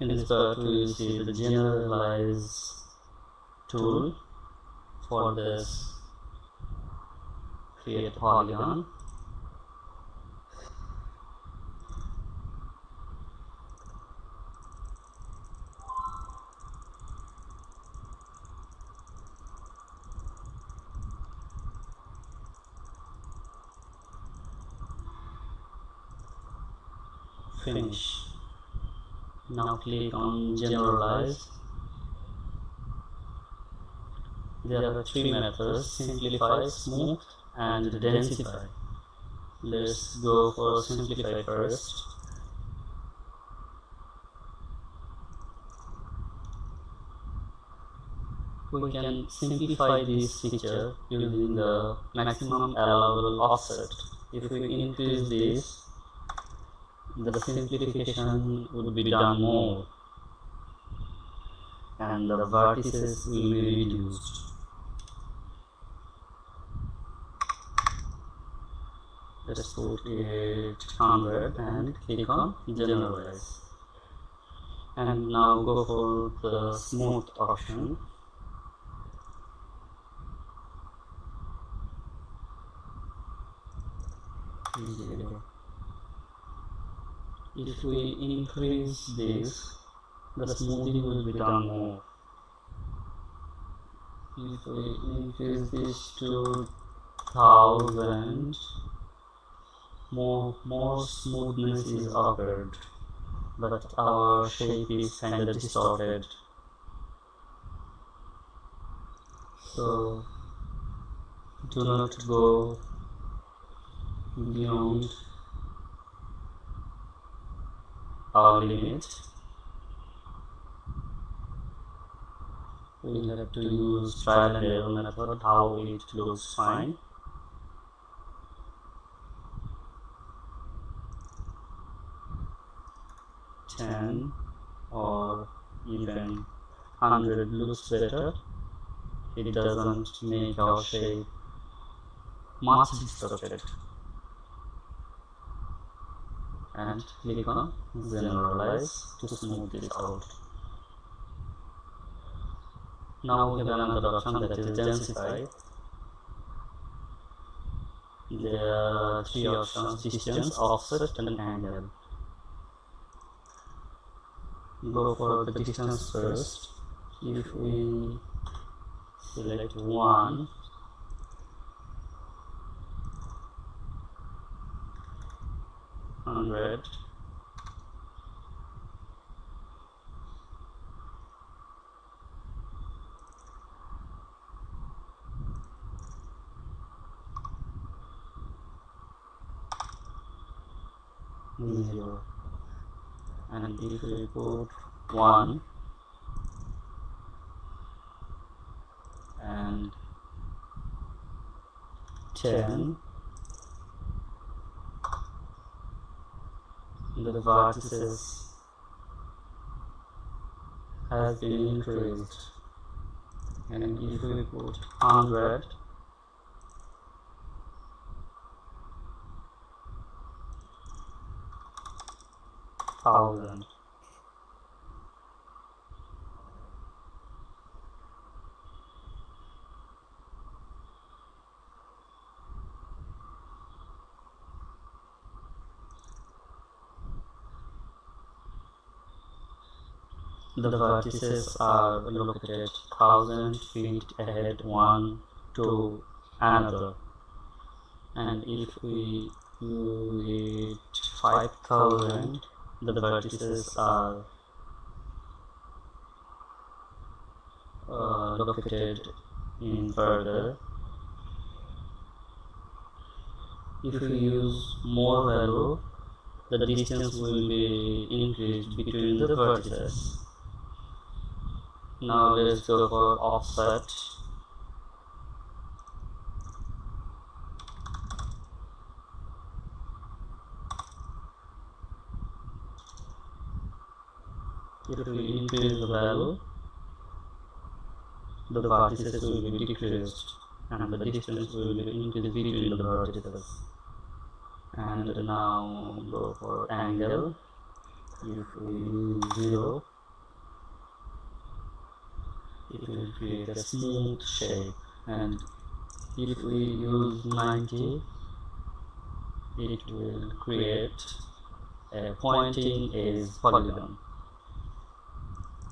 In this part we will see the Generalize tool. For this, create polygon. Finish. Now click on Generalize. There are three methods: simplify, smooth, and densify. Let's go for simplify first. We can simplify this picture using the maximum allowable offset. If we increase this, the simplification would be done more and the vertices will be reduced. Let's put it 100 and click on Generalize. And now go for the smooth option. If we increase this, the smoothing will be done more. If we increase this to 1000, more smoothness is occurred, but our shape is kind of distorted. So do not go beyond our limit. We will have to use trial and error method, how it looks fine. $10 or even 100 looks better. It doesn't make our shape much distorted. And click on Generalize to smooth this out. Now we have another option, that is densify. There are three options: distance, offset, and angle. Go for the distance first. If we select 1, $100, $0, and if we put 1 and 10, the vertices has been increased, and if we put 100, $1,000. The vertices are located 1000 feet ahead one to another, and if we use it 5000, the vertices are located in further. If we use more value, the distance will be increased between the vertices. Now let's go for offset. If we increase the value, the vertices will be decreased and the distance will be increased between the vertices. And now go for angle. If we use 0, it will create a smooth shape, and if we use 90, it will create a pointing edge polygon.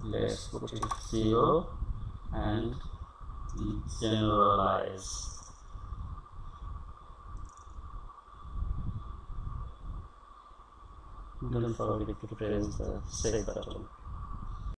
Let's put it 0 and generalize. Don't forget to press the save button.